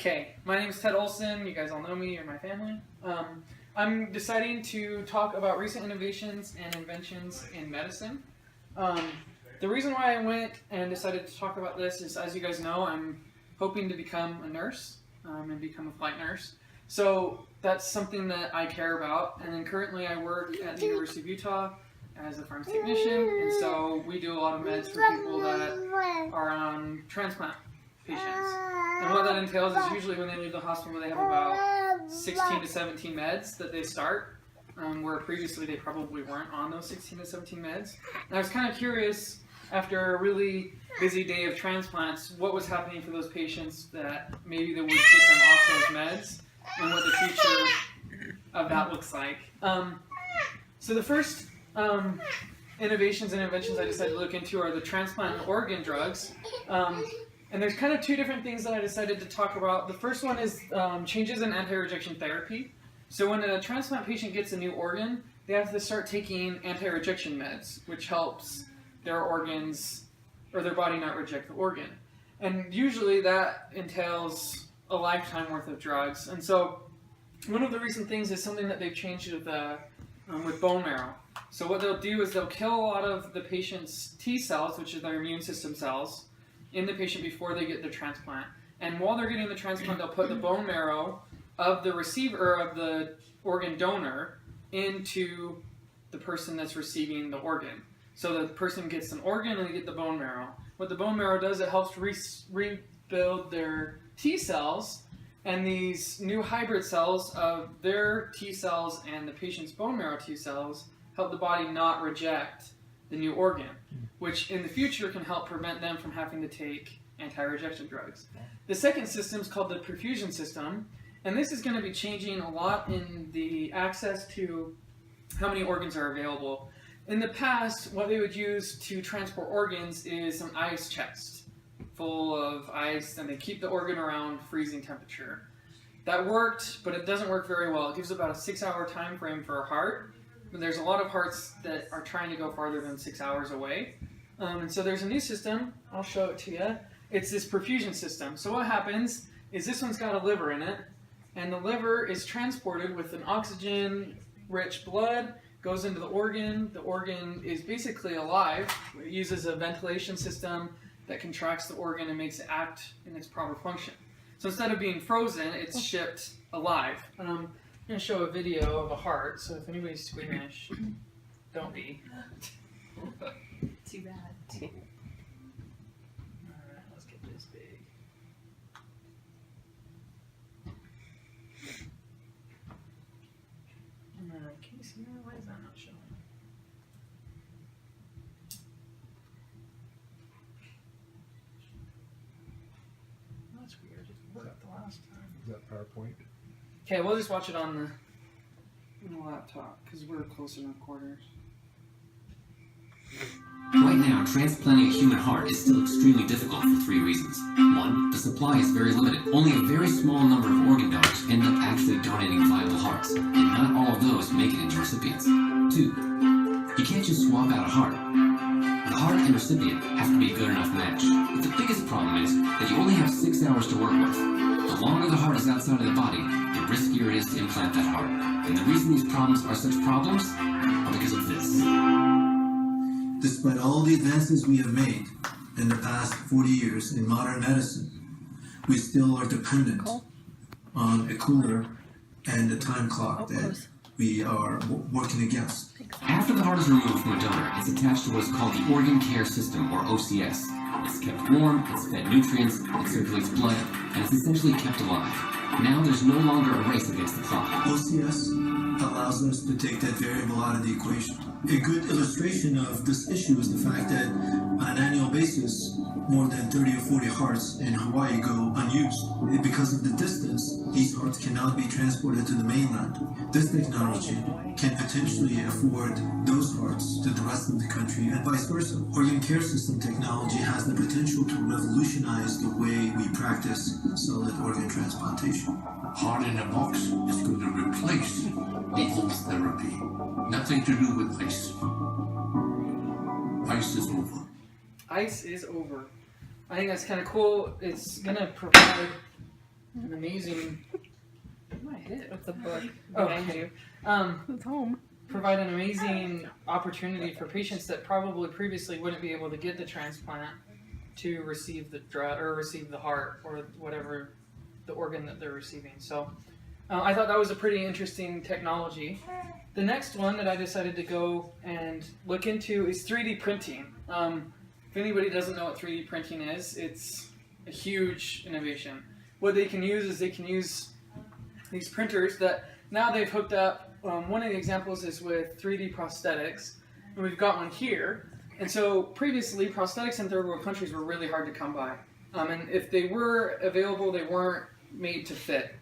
Okay, my name is Ted Olsen. You guys all know me, you're my family. I'm deciding to talk about recent innovations and inventions in medicine. The reason why I went and decided to talk about this is, as you guys know, I'm hoping to become a nurse and become a flight nurse. So that's something that I care about. And then currently I work at the University of Utah as a pharmacy technician, and so we do a lot of meds for people that are on transplant patients. And what that entails is usually when they leave the hospital, they have about 16 to 17 meds that they start, where previously they probably weren't on those 16 to 17 meds. And I was kind of curious, after a really busy day of transplants, what was happening for those patients that maybe they would get them off those meds, and what the future of that looks like. So the first innovations and inventions I decided to look into are the transplant and organ drugs. And there's kind of two different things that I decided to talk about. The first one is changes in anti-rejection therapy. So when a transplant patient gets a new organ, they have to start taking anti-rejection meds, which helps their organs or their body not reject the organ. And usually that entails a lifetime worth of drugs. And so one of the recent things is something that they've changed with bone marrow. So what they'll do is they'll kill a lot of the patient's T cells, which are their immune system cells, in the patient before they get the transplant. And while they're getting the transplant, they'll put the bone marrow of the receiver, of the organ donor, into the person that's receiving the organ. So the person gets an organ and they get the bone marrow. What the bone marrow does, it helps rebuild their T cells, and these new hybrid cells of their T cells and the patient's bone marrow T cells help the body not reject the new organ, which in the future can help prevent them from having to take anti-rejection drugs. The second system is called the perfusion system, and this is going to be changing a lot in the access to how many organs are available. In the past, what they would use to transport organs is an ice chest full of ice, and they keep the organ around freezing temperature. That worked, but it doesn't work very well. It gives about a 6-hour time frame for a heart. But there's a lot of hearts that are trying to go farther than 6 hours away. And so there's a new system. I'll show it to you. It's this perfusion system. So what happens is this one's got a liver in it, and the liver is transported with an oxygen-rich blood, goes into the organ. The organ is basically alive. It uses a ventilation system that contracts the organ and makes it act in its proper function. So instead of being frozen, it's shipped alive. I'm going to show a video of a heart, so if anybody's squeamish, don't be. Too bad. Alright, let's get this big. Can you see that? Why is that not showing? That's weird. It worked the last time. Is that PowerPoint? Okay, we'll just watch it on the laptop because we're closer than quarters. Right now, transplanting a human heart is still extremely difficult for 3 reasons. 1, the supply is very limited. Only a very small number of organ donors end up actually donating viable hearts, and not all of those make it into recipients. 2, you can't just swap out a heart. The heart and recipient have to be a good enough match. But the biggest problem is that you only have 6 hours to work with. The longer the heart is outside of the body, the riskier it is to implant that heart. And the reason these problems are such problems are because of this. Despite all the advances we have made in the past 40 years in modern medicine, we still are dependent on a cooler and a time clock that we are working against. After the heart is removed from a donor, it's attached to what's called the Organ Care System, or OCS. It's kept warm, it's fed nutrients, it circulates blood, and it's essentially kept alive. Now there's no longer a race against the clock. OCS allows us to take that variable out of the equation. A good illustration of this issue is the fact that on an annual basis, more than 30 or 40 hearts in Hawaii go unused. Because of the distance, these hearts cannot be transported to the mainland. This technology can potentially afford those hearts to the rest of the country and vice versa. Organ care system technology has the potential to revolutionize the way we practice solid organ transplantation. Heart in a box is going to replace the old therapy. Nothing to do with ice. Ice is over. Ice is over. I think that's kind of cool. It's going to provide an amazing. What am I hit? That's a book Oh, behind okay. you. It's home. Provide an amazing opportunity for patients that probably previously wouldn't be able to get the transplant to receive the drug or receive the heart or whatever the organ that they're receiving. So I thought that was a pretty interesting technology. The next one that I decided to go and look into is 3D printing. If anybody doesn't know what 3D printing is, it's a huge innovation. What they can use is they can use these printers that now they've hooked up. One of the examples is with 3D prosthetics, and we've got one here. And so previously, prosthetics in third world countries were really hard to come by. And if they were available, they weren't made to fit.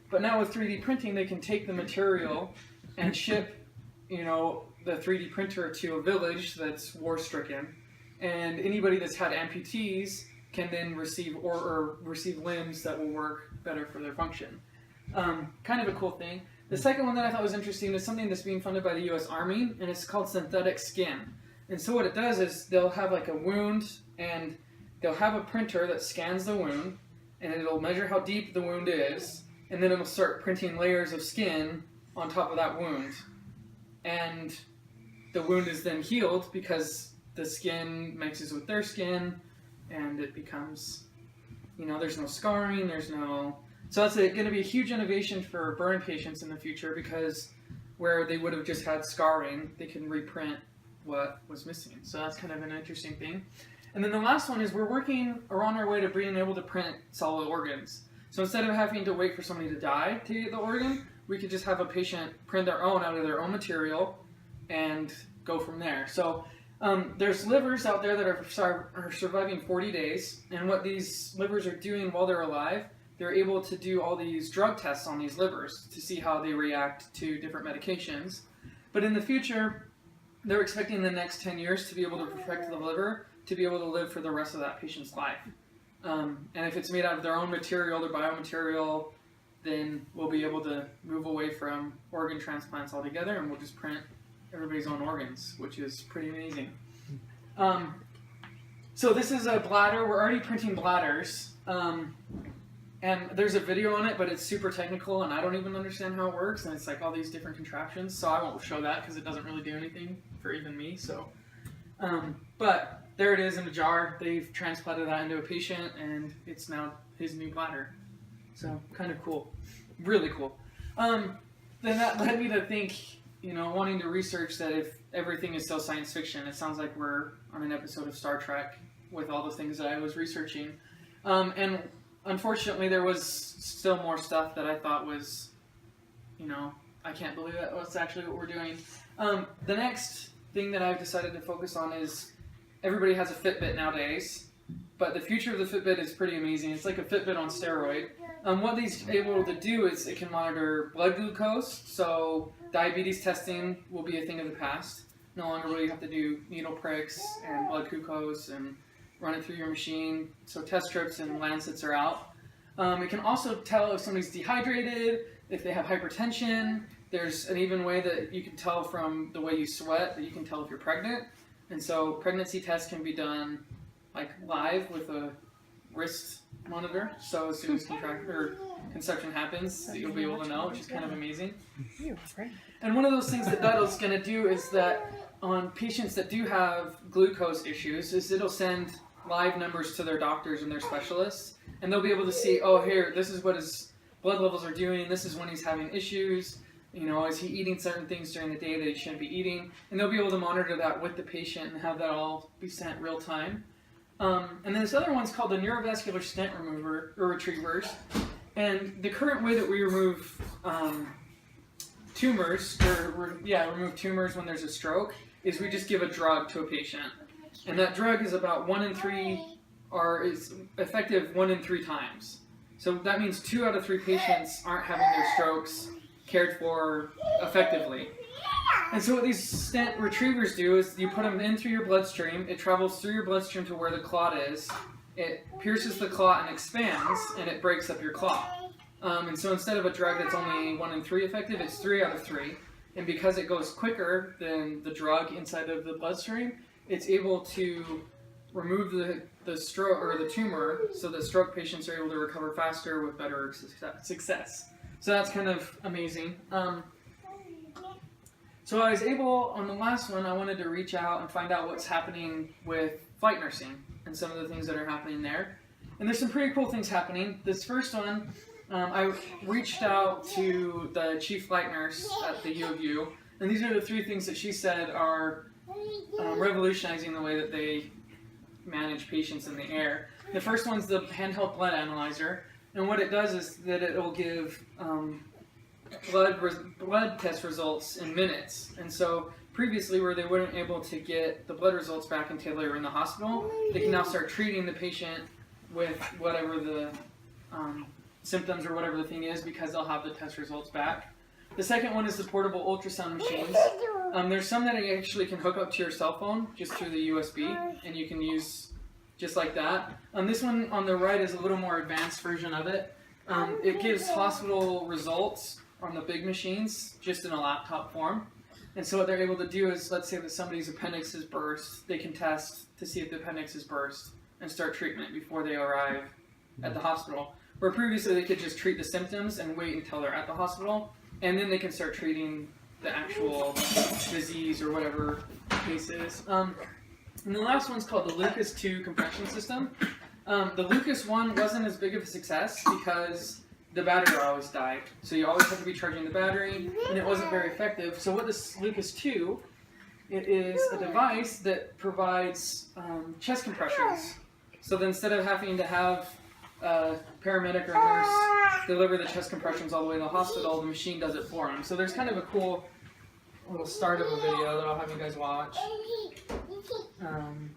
But now with 3D printing, they can take the material and ship, you know, the 3D printer to a village that's war-stricken. And anybody that's had amputees can then receive or receive limbs that will work better for their function. Kind of a cool thing. The second one that I thought was interesting is something that's being funded by the U.S. Army, and it's called synthetic skin. And so what it does is they'll have like a wound, and they'll have a printer that scans the wound, and it'll measure how deep the wound is, and then it'll start printing layers of skin on top of that wound. And the wound is then healed because the skin mixes with their skin, and it becomes, you know, there's no scarring, there's no... So that's going to be a huge innovation for burn patients in the future, because where they would have just had scarring, they can reprint what was missing. So that's kind of an interesting thing. And then the last one is we're on our way to being able to print solid organs. So instead of having to wait for somebody to die to get the organ, we could just have a patient print their own out of their own material and go from there. So there's livers out there that are surviving 40 days, and what these livers are doing while they're alive, they're able to do all these drug tests on these livers to see how they react to different medications. But in the future, they're expecting the next 10 years to be able to perfect the liver to be able to live for the rest of that patient's life. And if it's made out of their own material, their biomaterial, then we'll be able to move away from organ transplants altogether, and we'll just print everybody's own organs, which is pretty amazing. So this is a bladder. We're already printing bladders. And there's a video on it, but it's super technical, and I don't even understand how it works, and it's like all these different contraptions, so I won't show that because it doesn't really do anything for even me. So, but there it is in a jar. They've transplanted that into a patient, and it's now his new bladder. So kind of cool, really cool. Then that led me to think, you know, wanting to research that if everything is so science fiction, it sounds like we're on an episode of Star Trek with all the things that I was researching, and unfortunately, there was still more stuff that I thought was, you know, I can't believe that was actually what we're doing. The next thing that I've decided to focus on is everybody has a Fitbit nowadays, but the future of the Fitbit is pretty amazing. It's like a Fitbit on steroid. What these are able to do is it can monitor blood glucose, so diabetes testing will be a thing of the past. No longer will you have to do needle pricks and blood glucose and run it through your machine, so test strips and lancets are out. It can also tell if somebody's dehydrated, if they have hypertension. There's an even way that you can tell from the way you sweat that you can tell if you're pregnant. And so pregnancy tests can be done like live with a wrist monitor. So as soon as conception happens, you'll be able to know, which is kind of amazing. And one of those things that is going to do is that on patients that do have glucose issues, is it'll send live numbers to their doctors and their specialists, and they'll be able to see, oh, here, this is what his blood levels are doing, this is when he's having issues, you know, is he eating certain things during the day that he shouldn't be eating, and they'll be able to monitor that with the patient and have that all be sent real time. And then this other one's called the neurovascular stent retrievers, and the current way that we remove tumors, remove tumors when there's a stroke, is we just give a drug to a patient. And that drug is about 1 in 3, or is effective 1 in 3 times. So that means 2 out of 3 patients aren't having their strokes cared for effectively. And so what these stent retrievers do is you put them in through your bloodstream, it travels through your bloodstream to where the clot is, it pierces the clot and expands, and it breaks up your clot. And so instead of a drug that's only 1 in 3 effective, it's 3 out of 3. And because it goes quicker than the drug inside of the bloodstream, it's able to remove the stroke or the tumor so that stroke patients are able to recover faster with better success. So that's kind of amazing. So I was able, on the last one, I wanted to reach out and find out what's happening with flight nursing and some of the things that are happening there. And there's some pretty cool things happening. This first one, I reached out to the chief flight nurse at the U of U, and these are the 3 things that she said are revolutionizing the way that they manage patients in the air. The first one's the handheld blood analyzer, and what it does is that it will give blood test results in minutes. And so previously, where they weren't able to get the blood results back until they were in the hospital, they can now start treating the patient with whatever the symptoms or whatever the thing is, because they'll have the test results back. The second one is the portable ultrasound machines. There's some that actually can hook up to your cell phone just through the USB, and you can use just like that. This one on the right is a little more advanced version of it. It gives hospital results on the big machines just in a laptop form. And so what they're able to do is, let's say that somebody's appendix is burst, they can test to see if the appendix is burst and start treatment before they arrive at the hospital. Where previously they could just treat the symptoms and wait until they're at the hospital, and then they can start treating the actual disease or whatever the case is. And the last one's called the Lucas 2 compression system. The Lucas 1 wasn't as big of a success because the battery always died. So you always have to be charging the battery, and it wasn't very effective. So what this Lucas 2, it is a device that provides chest compressions. So that instead of having to have a paramedic or nurse deliver the chest compressions all the way to the hospital, the machine does it for them. So there's kind of a cool little start of a video that I'll have you guys watch. And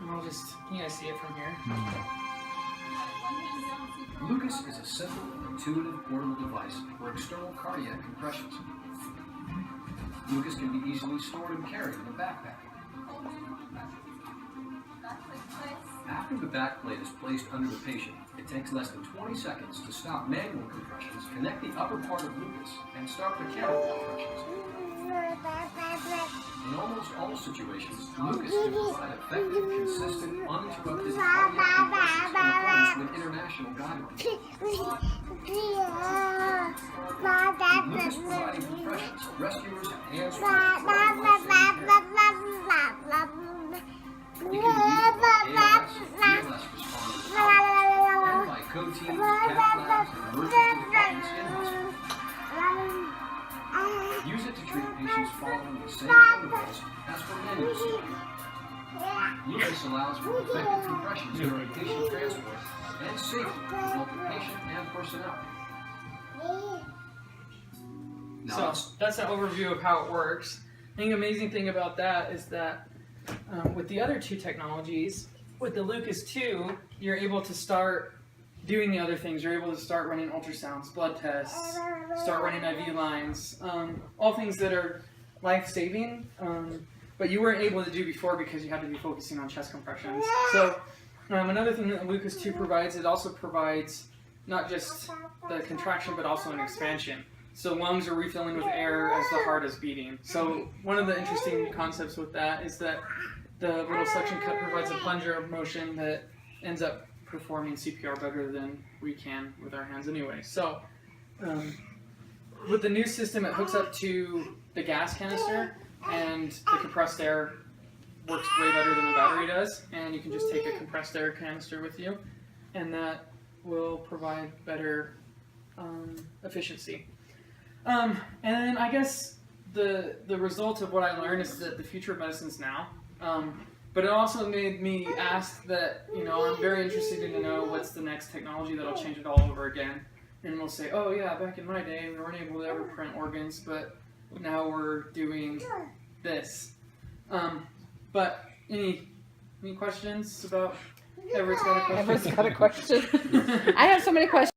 I'll just, can you guys see it from here? Lucas is a simple, intuitive, portable device for external cardiac compressions. Lucas can be easily stored and carried in a backpack. After the backplate is placed under the patient, it takes less than 20 seconds to stop manual compressions, connect the upper part of Lucas, and start mechanical compressions. In almost all situations, Lucas can provide effective, consistent, uninterrupted cardiac compressions in accordance with international guidelines. With Lucas providing compressions, rescuers have hands free. It can be used by ALS, BLS responders, and by co-teams, cath labs, and emergency departments in hospitals. Use it to treat patients following the same protocols as for manual surgery. Lucas allows for effective compressions during patient transport and safety for both the patient and personnel. So that's an overview of how it works. I think the amazing thing about that is that with the other 2 technologies, with the Lucas 2, you're able to start doing the other things. You're able to start running ultrasounds, blood tests, start running IV lines, all things that are life-saving, but you weren't able to do before because you had to be focusing on chest compressions. So another thing that Lucas 2 provides, it also provides not just the contraction, but also an expansion. So lungs are refilling with air as the heart is beating. So one of the interesting concepts with that is that the little suction cup provides a plunger motion that ends up performing CPR better than we can with our hands anyway. So with the new system, it hooks up to the gas canister, and the compressed air works way better than the battery does, and you can just take a compressed air canister with you, and that will provide better efficiency. And then I guess the result of what I learned is that the future of medicine's now. But it also made me ask that, I'm very interested in to know what's the next technology that'll change it all over again. And we'll say, oh yeah, back in my day we weren't able to ever print organs, but now we're doing this. But any questions about Everett's got a question? Everett's got a question. I have so many questions.